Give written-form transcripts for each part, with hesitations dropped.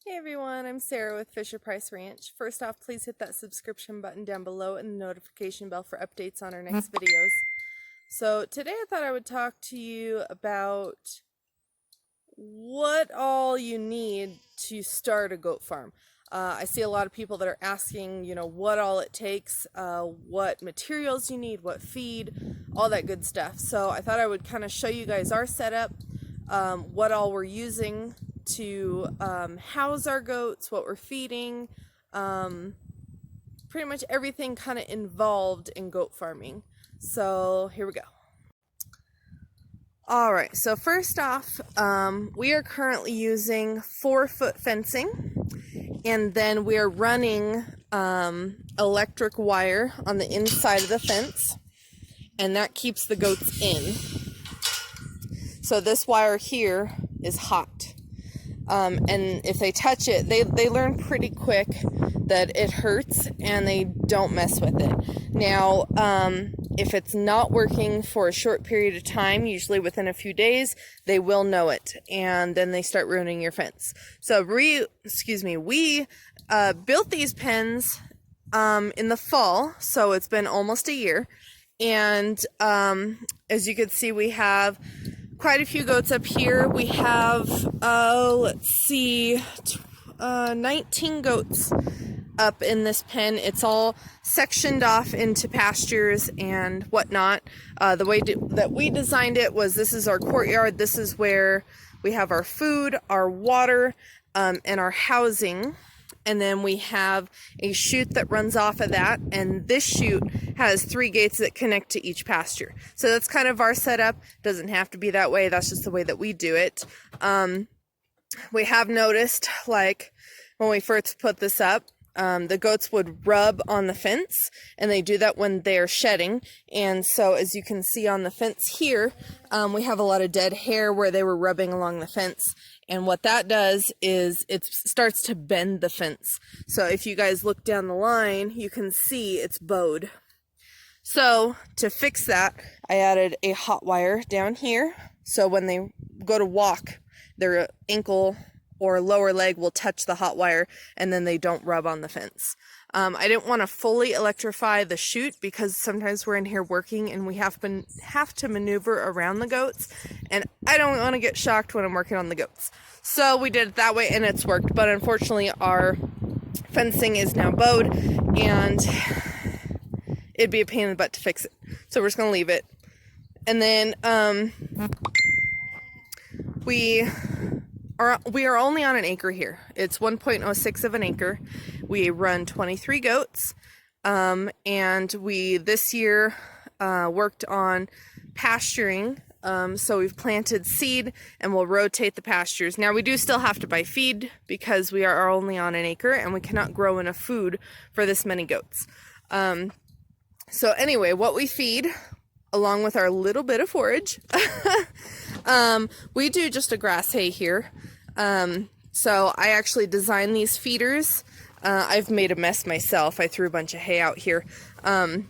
Hey everyone, I'm Sarah with Fisher-Price Ranch. First off, please hit that subscription button down below and the notification bell for updates on our next videos. So today I thought I would talk to you about what all you need to start a goat farm. I see a lot of people that are asking, what all it takes, what materials you need, what feed, all that good stuff. So I thought I would kind of show you guys our setup, what all we're using to house our goats, what we're feeding, pretty much everything kind of involved in goat farming. So here we go. All right, so first off, we are currently using 4-foot fencing, and then we are running electric wire on the inside of the fence, and that keeps the goats in. So this wire here is hot. And if they touch it, they learn pretty quick that it hurts and they don't mess with it. Now, if it's not working for a short period of time, usually within a few days, they will know it, and then they start ruining your fence. So we built these pens in the fall, so it's been almost a year. And as you can see, we have quite a few goats up here. We have, 19 goats up in this pen. It's all sectioned off into pastures and whatnot. The way that we designed it was, this is our courtyard. This is where we have our food, our water, and our housing. And then we have a chute that runs off of that, and this chute has 3 gates that connect to each pasture. So that's kind of our setup. Doesn't have to be that way. That's just the way that we do it. We have noticed, like, when we first put this up, the goats would rub on the fence, and they do that when they're shedding. And so as you can see on the fence here, we have a lot of dead hair where they were rubbing along the fence. And what that does is it starts to bend the fence. So if you guys look down the line, you can see it's bowed. So to fix that, I added a hot wire down here. So when they go to walk, their ankle or lower leg will touch the hot wire, and then they don't rub on the fence. I didn't want to fully electrify the chute because sometimes we're in here working and we have to maneuver around the goats, and I don't want to get shocked when I'm working on the goats. So we did it that way, and it's worked. But unfortunately, our fencing is now bowed, and it'd be a pain in the butt to fix it. So we're just gonna leave it. And then we are only on an acre here. It's 1.06 of an acre. We run 23 goats, and we this year worked on pasturing. So we've planted seed, and we'll rotate the pastures. Now we do still have to buy feed because we are only on an acre, and we cannot grow enough food for this many goats. So anyway, what we feed, along with our little bit of forage, we do just a grass hay here. So I actually designed these feeders. I've made a mess myself. I threw a bunch of hay out here. And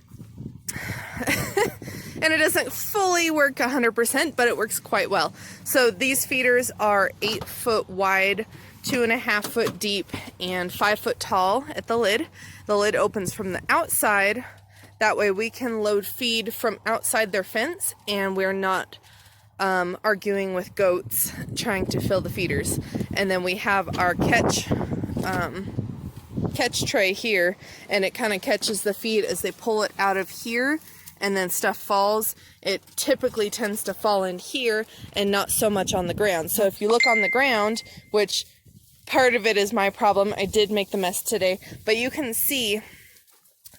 it doesn't fully work 100%, but it works quite well. So these feeders are 8 foot wide, 2.5 foot deep, and 5 foot tall at the lid. The lid opens from the outside. That way we can load feed from outside their fence, and we're not arguing with goats trying to fill the feeders. And then we have our catch tray here, and it kind of catches the feed as they pull it out of here, and then stuff falls. It typically tends to fall in here and not so much on the ground. So if you look on the ground, which part of it is my problem, I did make the mess today, but you can see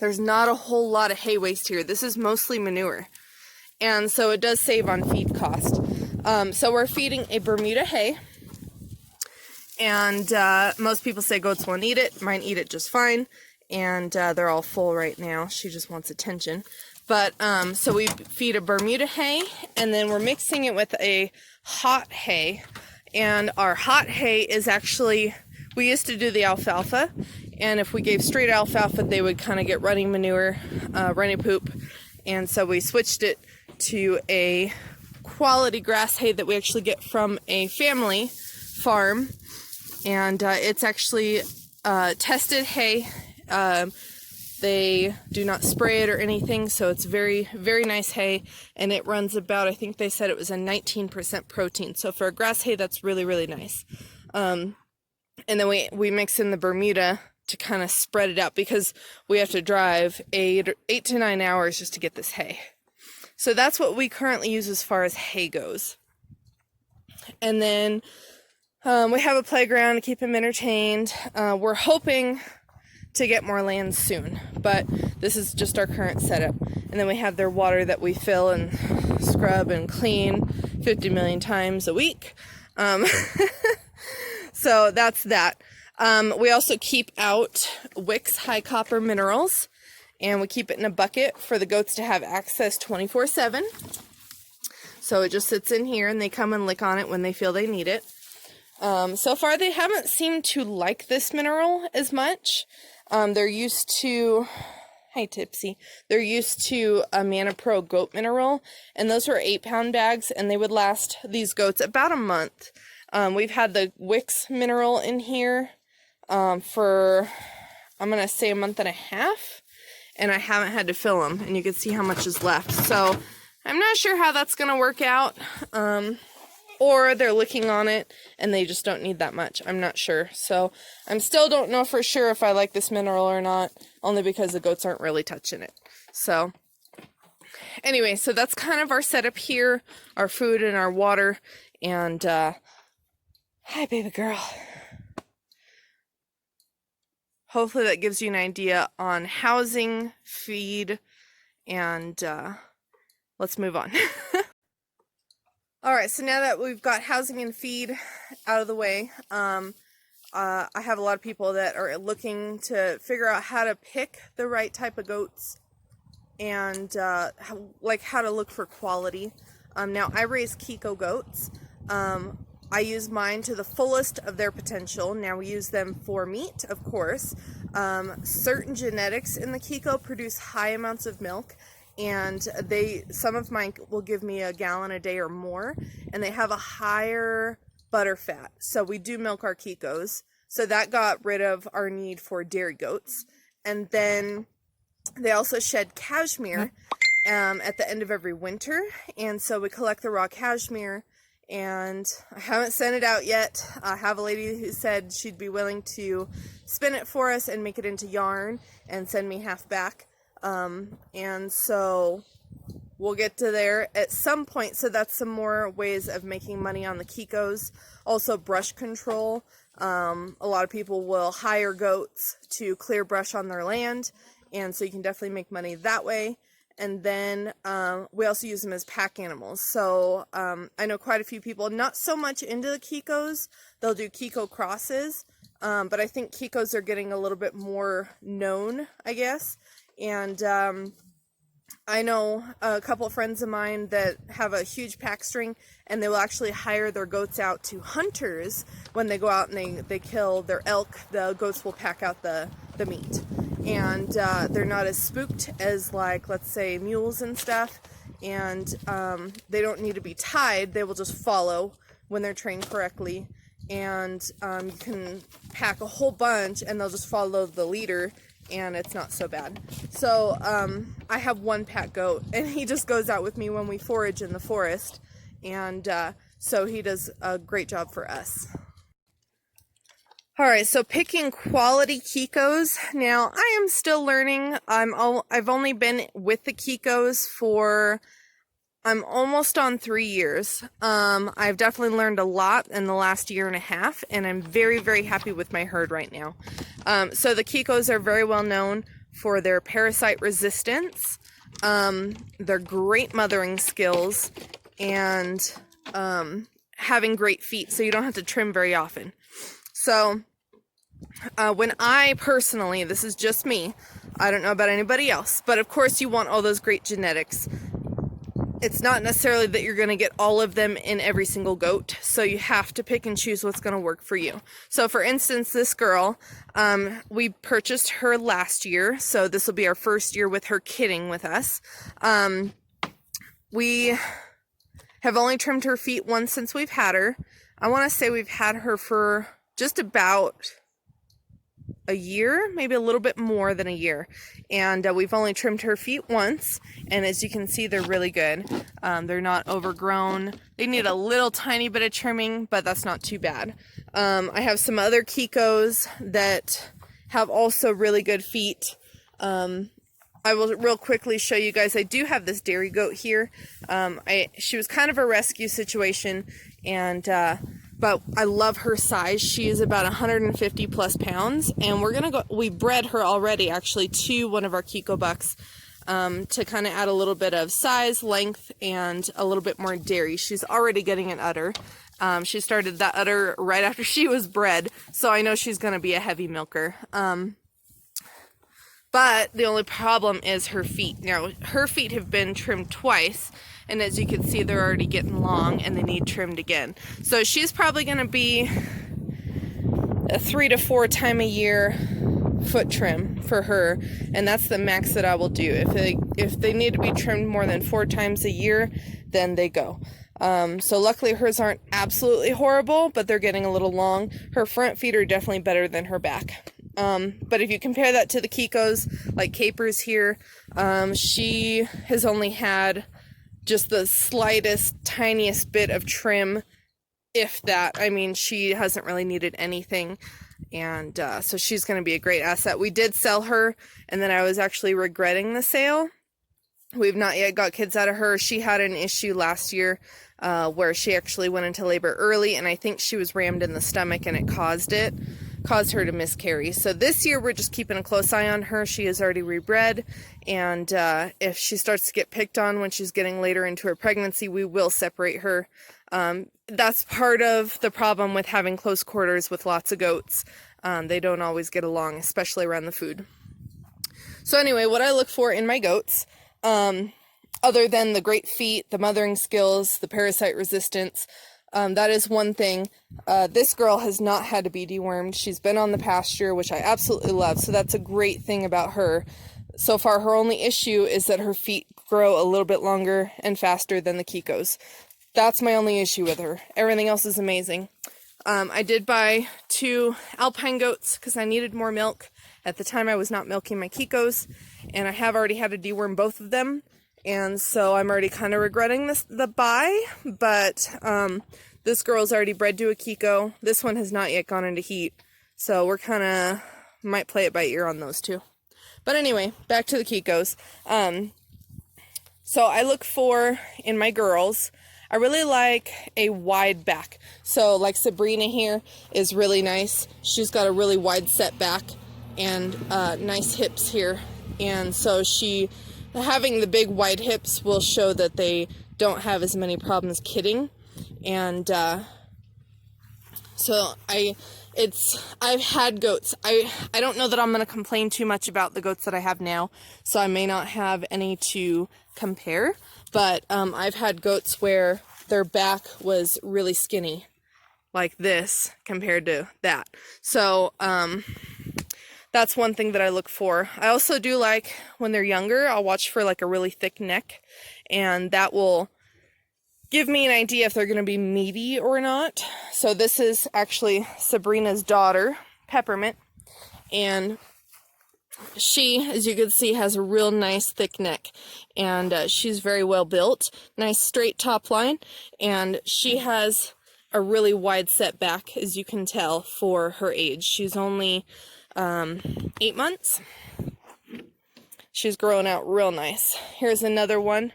there's not a whole lot of hay waste here. This is mostly manure. And so it does save on feed cost. So we're feeding a Bermuda hay. And most people say goats won't eat it. Mine eat it just fine. And they're all full right now. She just wants attention. But so we feed a Bermuda hay, and then we're mixing it with a hot hay. And our hot hay is actually, we used to do the alfalfa. And if we gave straight alfalfa, they would kind of get runny manure, runny poop. And so we switched it to a quality grass hay that we actually get from a family farm. and it's actually tested hay. They do not spray it or anything, so it's very, very nice hay, and it runs about, I think they said it was a 19% protein. So for a grass hay, that's really, really nice. And then we mix in the Bermuda to kind of spread it out, because we have to drive 8 to 9 hours just to get this hay. So that's what we currently use as far as hay goes. And then we have a playground to keep them entertained. We're hoping to get more land soon, but this is just our current setup. And then we have their water that we fill and scrub and clean 50 million times a week. So that's that. We also keep out Wix high copper minerals, and we keep it in a bucket for the goats to have access 24/7. So it just sits in here, and they come and lick on it when they feel they need it. So far they haven't seemed to like this mineral as much. They're used to, hi Tipsy, they're used to a Mana Pro goat mineral, and those were 8-pound bags, and they would last these goats about a month. We've had the Wix mineral in here for, I'm going to say, a month and a half, and I haven't had to fill them, and you can see how much is left. So I'm not sure how that's going to work out. Or they're licking on it and they just don't need that much. I'm not sure. So I still don't know for sure if I like this mineral or not, only because the goats aren't really touching it. So anyway, so that's kind of our setup here, our food and our water. And hi, baby girl. Hopefully that gives you an idea on housing, feed, and let's move on. All right, so now that we've got housing and feed out of the way, I have a lot of people that are looking to figure out how to pick the right type of goats and how to look for quality. Now, I raise Kiko goats. I use mine to the fullest of their potential. Now, we use them for meat, of course. Certain genetics in the Kiko produce high amounts of milk, and some of mine will give me a gallon a day or more, and they have a higher butter fat. So we do milk our Kikos. So that got rid of our need for dairy goats. And then they also shed cashmere at the end of every winter, and so we collect the raw cashmere, and I haven't sent it out yet. I have a lady who said she'd be willing to spin it for us and make it into yarn and send me half back. And so we'll get to there at some point. So that's some more ways of making money on the Kikos. Also, brush control. A lot of people will hire goats to clear brush on their land, and so you can definitely make money that way. And then we also use them as pack animals. So I know quite a few people, not so much into the Kikos. They'll do Kiko crosses, but I think Kikos are getting a little bit more known, I guess. And I know a couple of friends of mine that have a huge pack string, and they will actually hire their goats out to hunters. When they go out and they kill their elk, the goats will pack out the meat. And they're not as spooked as, like, let's say, mules and stuff. And they don't need to be tied. They will just follow when they're trained correctly. And you can pack a whole bunch, and they'll just follow the leader, and it's not so bad. So I have one pack goat, and he just goes out with me when we forage in the forest, and so he does a great job for us. All right, so picking quality Kikos. Now, I am still learning. I've only been with the Kikos for, I'm almost on 3 years. I've definitely learned a lot in the last year and a half, and I'm very, very happy with my herd right now. So the Kikos are very well known for their parasite resistance, their great mothering skills, and having great feet, so you don't have to trim very often. So when I personally, this is just me, I don't know about anybody else, but of course you want all those great genetics. It's not necessarily that you're going to get all of them in every single goat, so you have to pick and choose what's going to work for you. So for instance, this girl, we purchased her last year, so this will be our first year with her kidding with us. We have only trimmed her feet once since we've had her. I want to say we've had her for just about a year, maybe a little bit more than a year, and we've only trimmed her feet once, and as you can see, they're really good. They're not overgrown. They need a little tiny bit of trimming, but that's not too bad. I have some other Kikos that have also really good feet. I will real quickly show you guys. I do have this dairy goat here. She was kind of a rescue situation, and but I love her size. She is about 150 plus pounds, and we bred her already actually to one of our Kiko bucks to kind of add a little bit of size, length, and a little bit more dairy. She's already getting an udder. She started that udder right after she was bred, so I know she's going to be a heavy milker. But the only problem is her feet. Now, her feet have been trimmed twice, and as you can see, they're already getting long and they need trimmed again. So she's probably going to be a 3 to 4 time a year foot trim for her, and that's the max that I will do. If they need to be trimmed more than 4 times a year, then they go. So luckily hers aren't absolutely horrible, but they're getting a little long. Her front feet are definitely better than her back. But if you compare that to the Kikos, like Capers here, she has only had just the slightest, tiniest bit of trim, if that. I mean, she hasn't really needed anything, and so she's going to be a great asset. We did sell her, and then I was actually regretting the sale. We've not yet got kids out of her. She had an issue last year where she actually went into labor early, and I think she was rammed in the stomach, and it caused her to miscarry. So this year we're just keeping a close eye on her. She is already rebred, and if she starts to get picked on when she's getting later into her pregnancy, we will separate her. That's part of the problem with having close quarters with lots of goats. They don't always get along, especially around the food. So anyway, what I look for in my goats, other than the great feet, the mothering skills, the parasite resistance, that is one thing. This girl has not had to be dewormed. She's been on the pasture, which I absolutely love. So that's a great thing about her. So far, her only issue is that her feet grow a little bit longer and faster than the Kikos. That's my only issue with her. Everything else is amazing. I did buy 2 Alpine goats because I needed more milk. At the time, I was not milking my Kikos, and I have already had to deworm both of them. And so I'm already kind of regretting the buy, but this girl's already bred to a Kiko. This one has not yet gone into heat, so we're kind of might play it by ear on those two. But anyway, back to the Kikos. So I look for, in my girls, I really like a wide back. So like Sabrina here is really nice. She's got a really wide set back and nice hips here, and so having the big wide hips will show that they don't have as many problems kidding. And so I've had goats. I don't know that I'm going to complain too much about the goats that I have now, so I may not have any to compare, but I've had goats where their back was really skinny, like this, compared to that. So that's one thing that I look for. I also do like, when they're younger, I'll watch for like a really thick neck, and that will give me an idea if they're going to be meaty or not. So this is actually Sabrina's daughter, Peppermint, and she, as you can see, has a real nice thick neck, and she's very well built, nice straight top line, and she has a really wide set back, as you can tell, for her age. She's only 8 months. She's growing out real nice. Here's another one.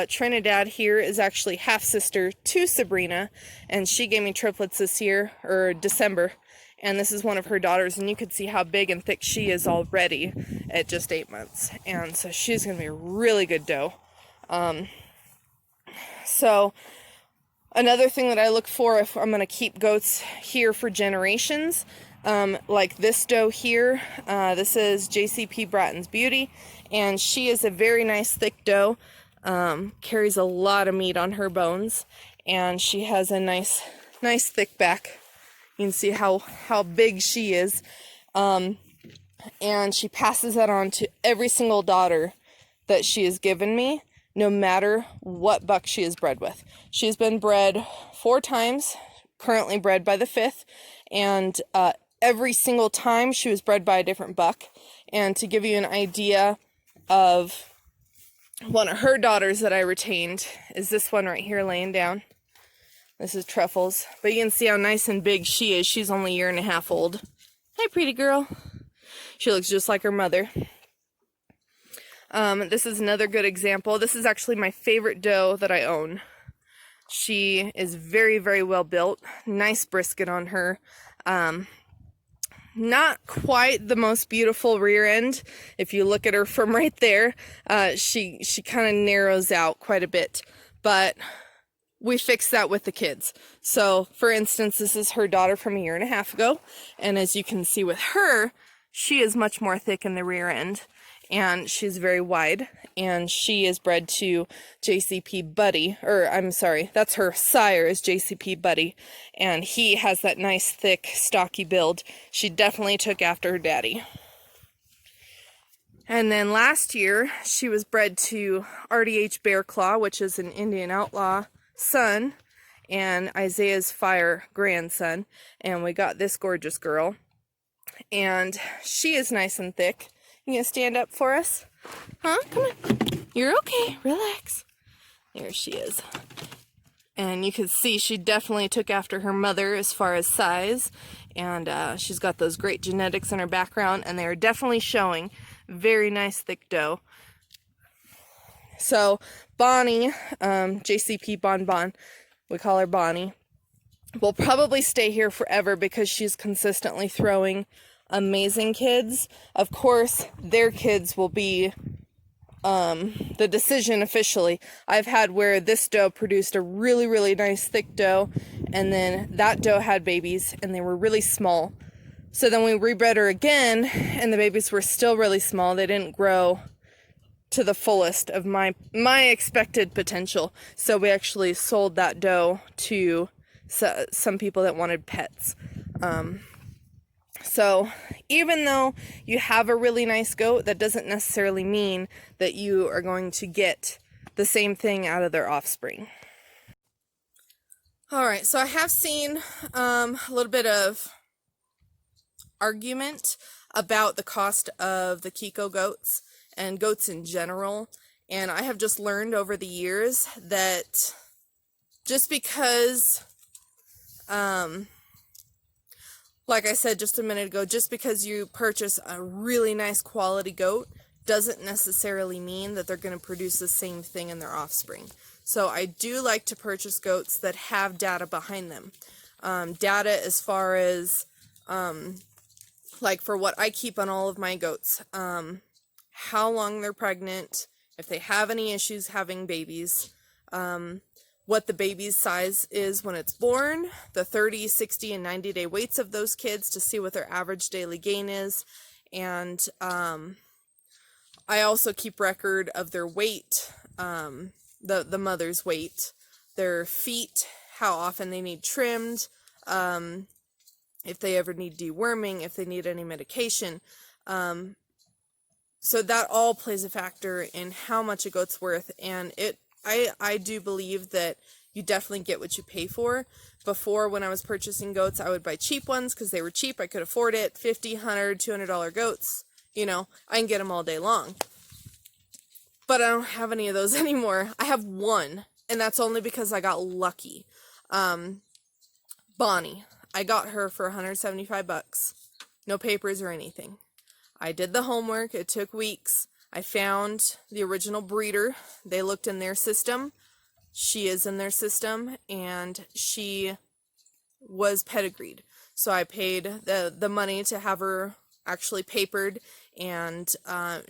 Trinidad here is actually half sister to Sabrina, and she gave me triplets this year, or December, and this is one of her daughters, and you can see how big and thick she is already at just 8 months, and so she's gonna be a really good doe. So another thing that I look for if I'm gonna keep goats here for generations, like this doe here, this is JCP Bratton's Beauty, and she is a very nice thick doe, carries a lot of meat on her bones, and she has a nice thick back. You can see how big she is, and she passes that on to every single daughter that she has given me, no matter what buck she is bred with. She's been bred 4 times, currently bred by the 5th, and every single time she was bred by a different buck. And to give you an idea of one of her daughters that I retained is this one right here laying down. This is Truffles, but you can see how nice and big she is. She's only a year and a half old. Hi, pretty girl. She looks just like her mother. This is another good example. This is actually my favorite doe that I own. She is very, very well built. Nice brisket on her. Not quite the most beautiful rear end. If you look at her from right there, she kind of narrows out quite a bit. But we fixed that with the kids. So, for instance, this is her daughter from a year and a half ago. And as you can see with her, she is much more thick in the rear end. And she's very wide, and she is bred to JCP Buddy, or I'm sorry, that's her sire is JCP Buddy, and he has that nice, thick, stocky build. She definitely took after her daddy. And then last year, she was bred to RDH Bear Claw, which is an Indian outlaw son, and Isaiah's Fire grandson, and we got this gorgeous girl, and she is nice and thick. You gonna stand up for us? Huh? Come on. You're okay. Relax. There she is. And you can see she definitely took after her mother as far as size. And she's got those great genetics in her background. And they are definitely showing. Very nice thick doe. So Bonnie, JCP Bon Bon, we call her Bonnie, will probably stay here forever because she's consistently throwing amazing kids. Of course, their kids will be the decision officially. I've had where this doe produced a really, really nice thick doe, and then that doe had babies, and they were really small. So then we rebred her again, and the babies were still really small. They didn't grow to the fullest of my expected potential. So we actually sold that doe to some people that wanted pets. So even though you have a really nice goat, that doesn't necessarily mean that you are going to get the same thing out of their offspring. All right, so I have seen a little bit of argument about the cost of the Kiko goats and goats in general. And I have just learned over the years that just because like I said just a minute ago, just because you purchase a really nice quality goat doesn't necessarily mean that they're going to produce the same thing in their offspring. So I do like to purchase goats that have data behind them. Data as far as, like for what I keep on all of my goats, how long they're pregnant, if they have any issues having babies, what the baby's size is when it's born, the 30, 60, and 90-day weights of those kids to see what their average daily gain is. And I also keep record of their weight, the mother's weight, their feet, how often they need trimmed, if they ever need deworming, if they need any medication. So that all plays a factor in how much a goat's worth, and I do believe that you definitely get what you pay for. Before, when I was purchasing goats, I would buy cheap ones because they were cheap. I could afford it. $50, $100, $200 goats. You know, I can get them all day long. But I don't have any of those anymore. I have one, and that's only because I got lucky. Bonnie. I got her for $175. No papers or anything. I did the homework. It took weeks. I found the original breeder. They looked in their system. She is in their system, and she was pedigreed. So I paid the money to have her actually papered, and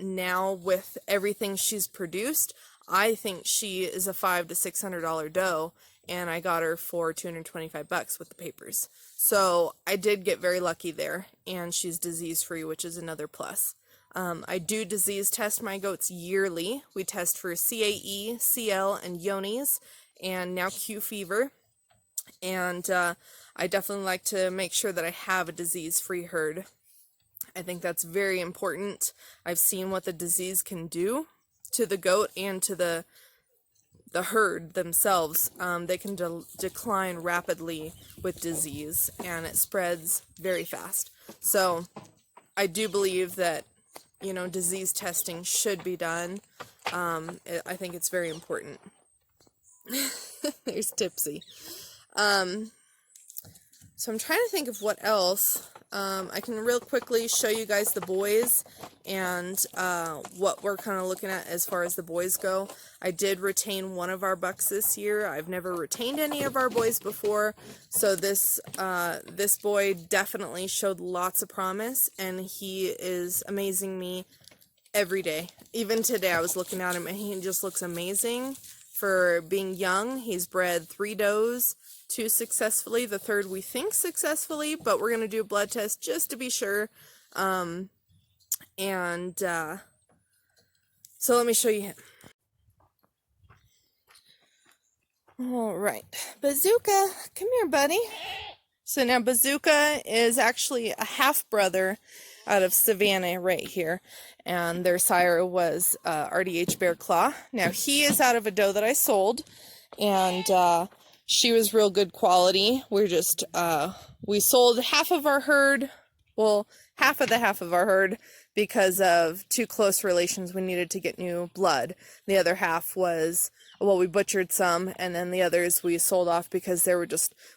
now with everything she's produced, I think she is a $500 to $600 doe, and I got her for $225 with the papers. So I did get very lucky there, and she's disease-free, which is another plus. I do disease test my goats yearly. We test for CAE, CL, and Johne's, and now Q fever. And I definitely like to make sure that I have a disease-free herd. I think that's very important. I've seen what the disease can do to the goat and to the herd themselves, they can decline rapidly with disease, and it spreads very fast. So I do believe that, you know, disease testing should be done. I think it's very important. There's Tipsy. So I'm trying to think of what else. I can real quickly show you guys the boys and what we're kind of looking at as far as the boys go. I did retain one of our bucks this year. I've never retained any of our boys before, so this boy definitely showed lots of promise, and he is amazing me every day. Even today I was looking at him and he just looks amazing for being young. He's bred 3 does, 2 successfully, the 3rd we think successfully, but we're going to do a blood test just to be sure. So let me show you him. All right, Bazooka, come here, buddy. So now Bazooka is actually a half brother out of Savannah right here, and their sire was RDH Bear Claw. Now he is out of a doe that I sold, and she was real good quality. We're just we sold half of our herd, well, half of our herd, because of too close relations. We needed to get new blood. The other half was, well, we butchered some, and then the others we sold off because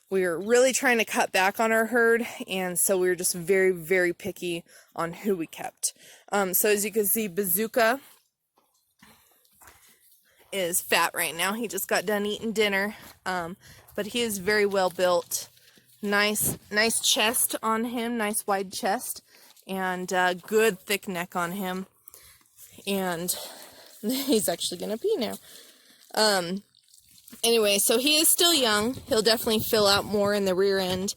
we were really trying to cut back on our herd, and so we were just very, very picky on who we kept. So as you can see, Bazooka is fat right now. He just got done eating dinner, but he is very well built. Nice chest on him, nice wide chest, and good thick neck on him. And he's actually gonna pee now. Anyway, so he is still young. He'll definitely fill out more in the rear end.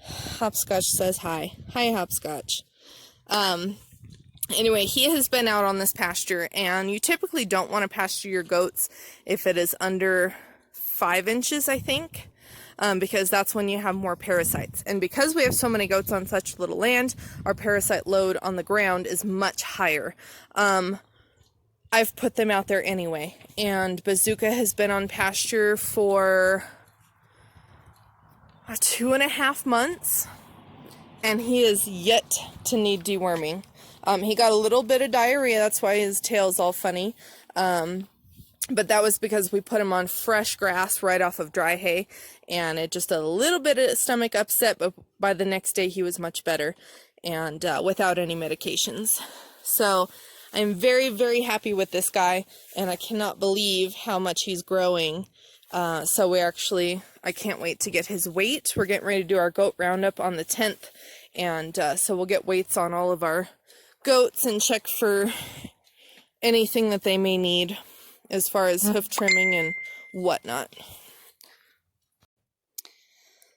Hopscotch says hi. Hi, Hopscotch. Anyway, he has been out on this pasture, and you typically don't want to pasture your goats if it is under 5 inches, I think, because that's when you have more parasites. And because we have so many goats on such little land, our parasite load on the ground is much higher. I've put them out there anyway, and Bazooka has been on pasture for 2.5 months, and he is yet to need deworming. He got a little bit of diarrhea, that's why his tail's all funny, but that was because we put him on fresh grass right off of dry hay, and it just a little bit of stomach upset, but by the next day he was much better, and without any medications. So I'm very, very happy with this guy, and I cannot believe how much he's growing. So I can't wait to get his weight. We're getting ready to do our goat roundup on the 10th, and so we'll get weights on all of our goats and check for anything that they may need as far as hoof trimming and whatnot.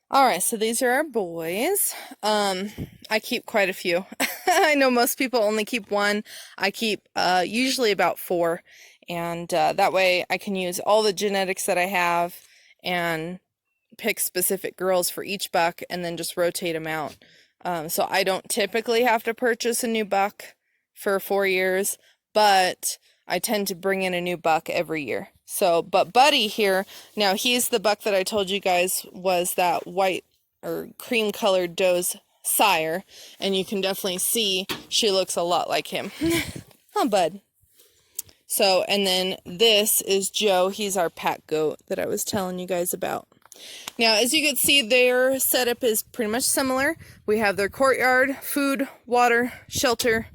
Alright, so these are our boys. I keep quite a few. I know most people only keep 1. I keep usually about 4, and that way I can use all the genetics that I have and pick specific girls for each buck and then just rotate them out. So I don't typically have to purchase a new buck for 4 years, but I tend to bring in a new buck every year. So, but Buddy here, now he's the buck that I told you guys was that white or cream colored doe's sire, and you can definitely see she looks a lot like him. Huh, Bud? So, and then this is Joe. He's our pack goat that I was telling you guys about. Now, as you can see, their setup is pretty much similar. We have their courtyard, food, water, shelter,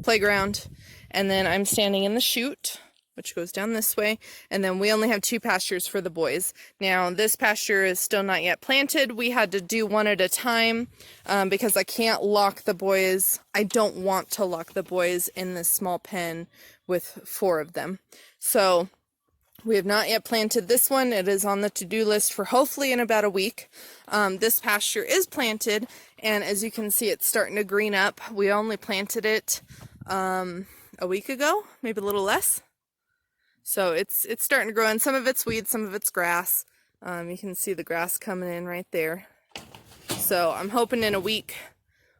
playground, and then I'm standing in the chute, which goes down this way, and then we only have 2 pastures for the boys. Now, this pasture is still not yet planted. We had to do one at a time because I can't lock the boys. I don't want to lock the boys in this small pen with 4 of them. So we have not yet planted this one. It is on the to-do list for hopefully in about a week. This pasture is planted, and as you can see, it's starting to green up. We only planted it a week ago, maybe a little less. So it's starting to grow, and some of it's weeds, some of it's grass. You can see the grass coming in right there. So I'm hoping in a week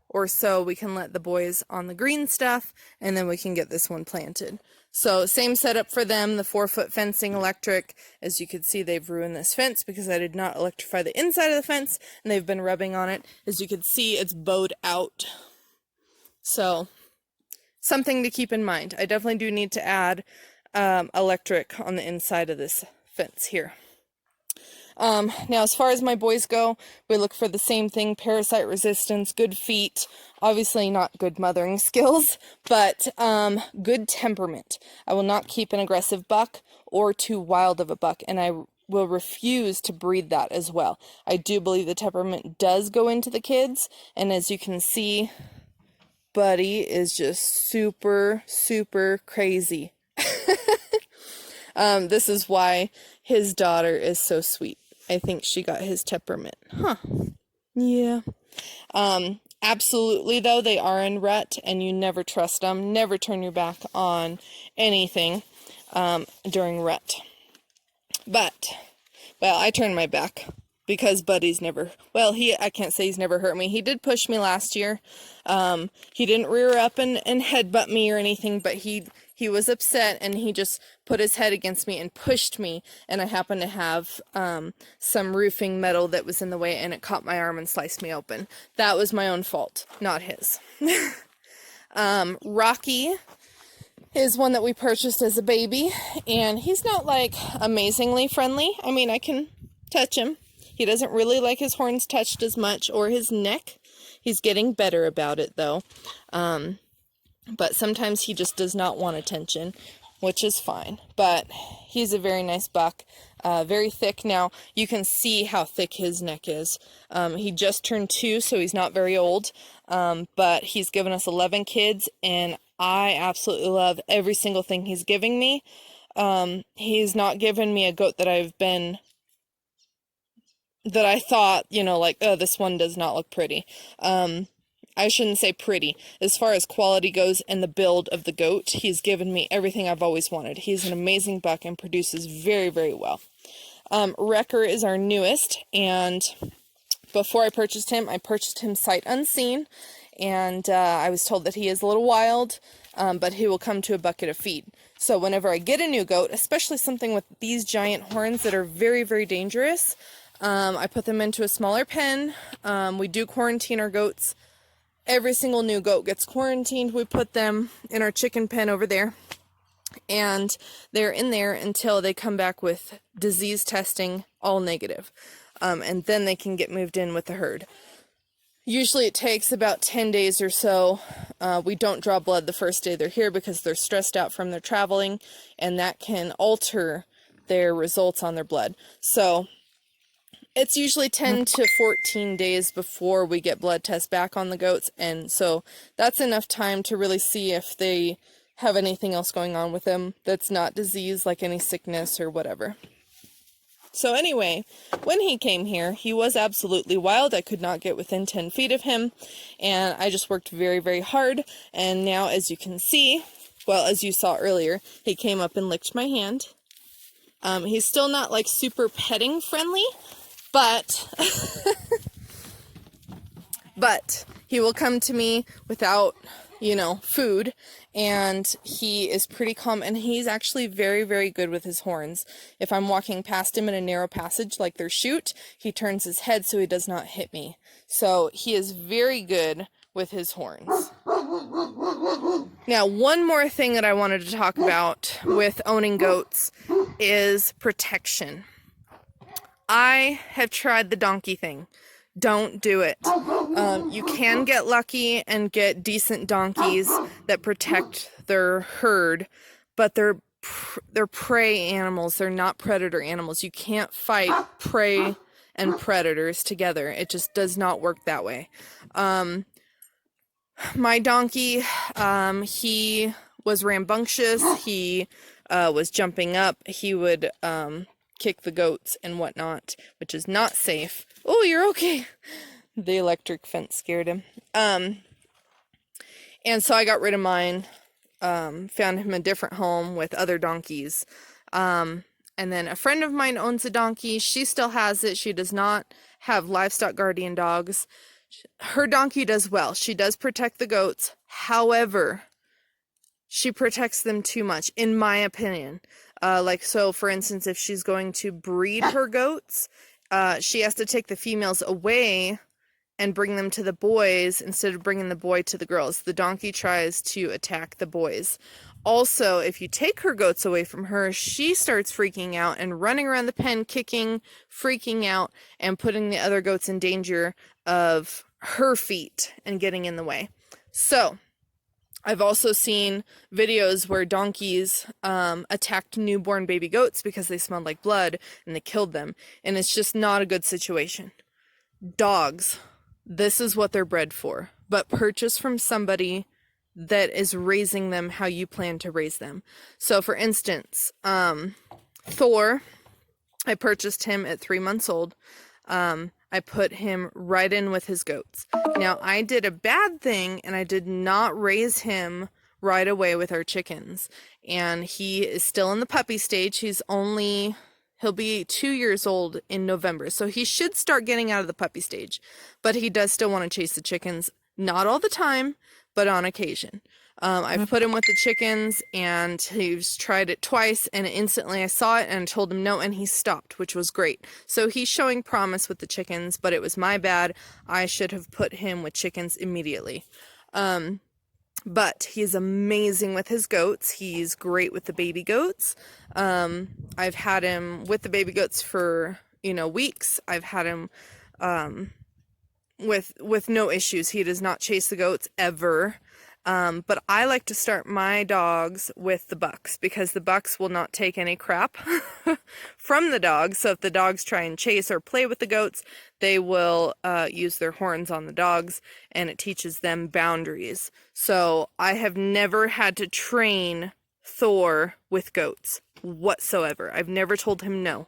or so we can let the boys on the green stuff, and then we can get this one planted. So same setup for them, the 4-foot fencing electric. As you can see, they've ruined this fence because I did not electrify the inside of the fence, and they've been rubbing on it. As you can see, it's bowed out. So something to keep in mind. I definitely do need to add electric on the inside of this fence here. Now, as far as my boys go, we look for the same thing: parasite resistance, good feet, obviously not good mothering skills, but good temperament. I will not keep an aggressive buck or too wild of a buck, and I will refuse to breed that as well. I do believe the temperament does go into the kids, and as you can see, Buddy is just super, super crazy. This is why his daughter is so sweet. I think she got his temperament. Huh. Yeah. Absolutely, though, they are in rut, and you never trust them. Never turn your back on anything during rut. But, well, I turned my back because Buddy's never, well, I can't say he's never hurt me. He did push me last year. He didn't rear up and headbutt me or anything, but he was upset, and he just put his head against me and pushed me, and I happened to have some roofing metal that was in the way, and it caught my arm and sliced me open. That was my own fault, not his. Rocky is one that we purchased as a baby, and he's not like amazingly friendly. I mean, I can touch him. He doesn't really like his horns touched as much, or his neck. He's getting better about it, though. But sometimes he just does not want attention, which is fine. But he's a very nice buck, very thick. Now, you can see how thick his neck is. He just turned 2, so he's not very old. But he's given us 11 kids, and I absolutely love every single thing he's giving me. He's not given me a goat that I thought, like, oh, this one does not look pretty. I shouldn't say pretty. As far as quality goes and the build of the goat, he's given me everything I've always wanted. He's an amazing buck and produces very, very well. Wrecker is our newest, and before I purchased him sight unseen, and I was told that he is a little wild, but he will come to a bucket of feed. So whenever I get a new goat, especially something with these giant horns that are very, very dangerous, I put them into a smaller pen. We do quarantine our goats. Every single new goat gets quarantined. We put them in our chicken pen over there, and they're in there until they come back with disease testing, all negative. And then they can get moved in with the herd. Usually it takes about 10 days or so. We don't draw blood the first day they're here because they're stressed out from their traveling, and that can alter their results on their blood. So it's usually 10 to 14 days before we get blood tests back on the goats, and so that's enough time to really see if they have anything else going on with them that's not disease, like any sickness or whatever. So anyway, when he came here, he was absolutely wild. I could not get within 10 feet of him, and I just worked very, very hard, and now, as you can see, well, as you saw earlier, he came up and licked my hand. He's still not, like, super petting friendly, but he will come to me without, food, and he is pretty calm, and he's actually very, very good with his horns. If I'm walking past him in a narrow passage like their chute, he turns his head so he does not hit me. So he is very good with his horns. Now, one more thing that I wanted to talk about with owning goats is protection. I have tried the donkey thing. Don't do it. You can get lucky and get decent donkeys that protect their herd, but they're prey animals. They're not predator animals. You can't fight prey and predators together. It just does not work that way. My donkey, he was rambunctious. He was jumping up. He would kick the goats and whatnot, which is not safe. Oh, you're okay. The electric fence scared him. And so I got rid of mine, found him a different home with other donkeys. And then a friend of mine owns a donkey. She still has it. She does not have livestock guardian dogs. Her donkey does well. She does protect the goats. However, she protects them too much, in my opinion. Like, so for instance, if she's going to breed her goats, she has to take the females away and bring them to the boys instead of bringing the boy to the girls. The donkey tries to attack the boys. Also, if you take her goats away from her, she starts freaking out and running around the pen, kicking, freaking out, and putting the other goats in danger of her feet and getting in the way. So, I've also seen videos where donkeys attacked newborn baby goats because they smelled like blood and they killed them. And it's just not a good situation. Dogs, this is what they're bred for, but purchase from somebody that is raising them how you plan to raise them. So for instance, Thor, I purchased him at 3 months old. I put him right in with his goats. Now, I did a bad thing and I did not raise him right away with our chickens. And he is still in the puppy stage. He'll be 2 years old in November. So he should start getting out of the puppy stage. But he does still want to chase the chickens. Not all the time, but on occasion. I've put him with the chickens and he's tried it twice and instantly I saw it and told him no and he stopped, which was great. So he's showing promise with the chickens, but it was my bad. I should have put him with chickens immediately. But he's amazing with his goats. He's great with the baby goats. I've had him with the baby goats for, weeks. I've had him with no issues. He does not chase the goats ever. But I like to start my dogs with the bucks because the bucks will not take any crap from the dogs. So if the dogs try and chase or play with the goats, they will use their horns on the dogs and it teaches them boundaries. So I have never had to train Thor with goats whatsoever. I've never told him no.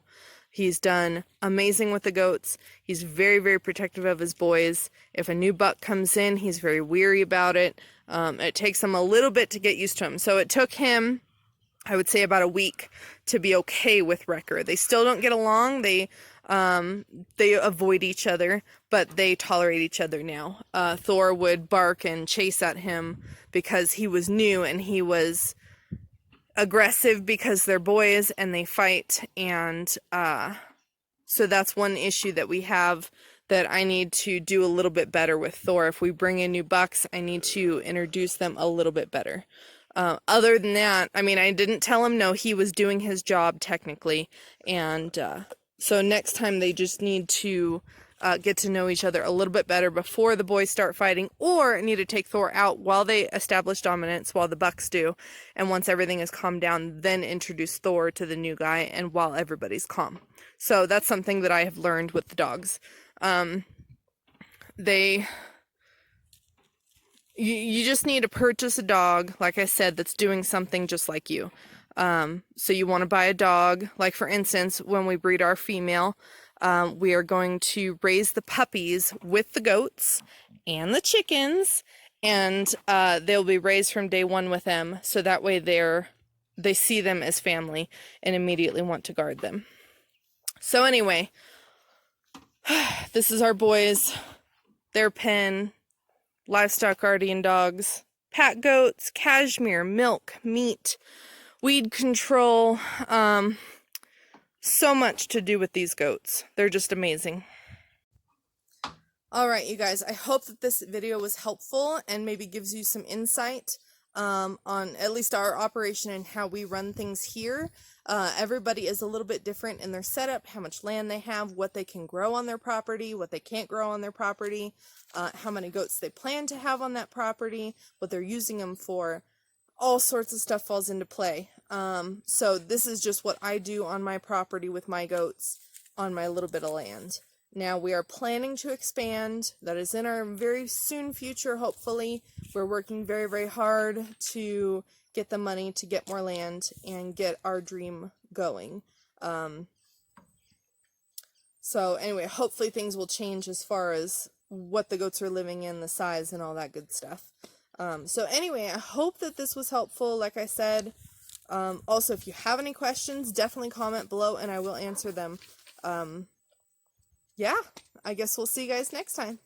He's done amazing with the goats. He's very, very protective of his boys. If a new buck comes in, he's very weary about it. It takes him a little bit to get used to him. So it took him, I would say, about a week to be okay with Wrecker. They still don't get along. They avoid each other, but they tolerate each other now. Thor would bark and chase at him because he was new and he was aggressive because they're boys and they fight, and so that's one issue that we have that I need to do a little bit better with Thor. If we bring in new bucks, I need to introduce them a little bit better. Other than that, I didn't tell him no, he was doing his job technically, and so next time they just need to get to know each other a little bit better before the boys start fighting, or need to take Thor out while they establish dominance, while the bucks do, and once everything is calmed down, then introduce Thor to the new guy, and while everybody's calm. So that's something that I have learned with the dogs. You just need to purchase a dog, like I said, that's doing something just like you. So you want to buy a dog, like for instance, when we breed our female, we are going to raise the puppies with the goats and the chickens, and they'll be raised from day one with them, so that way they see them as family and immediately want to guard them. So anyway, this is our boys, their pen, livestock guardian dogs, pat goats, cashmere, milk, meat, weed control, so much to do with these goats. They're just amazing. All right, you guys, I hope that this video was helpful and maybe gives you some insight on at least our operation and how we run things here. Everybody is a little bit different in their setup, how much land they have, what they can grow on their property, what they can't grow on their property, how many goats they plan to have on that property, what they're using them for. All sorts of stuff falls into play. So this is just what I do on my property with my goats on my little bit of land. Now we are planning to expand. That is in our very soon future, hopefully. We're working very, very hard to get the money to get more land and get our dream going. So anyway, hopefully things will change as far as what the goats are living in, the size, and all that good stuff. So anyway, I hope that this was helpful, like I said. Also, if you have any questions, definitely comment below and I will answer them. Yeah, I guess we'll see you guys next time.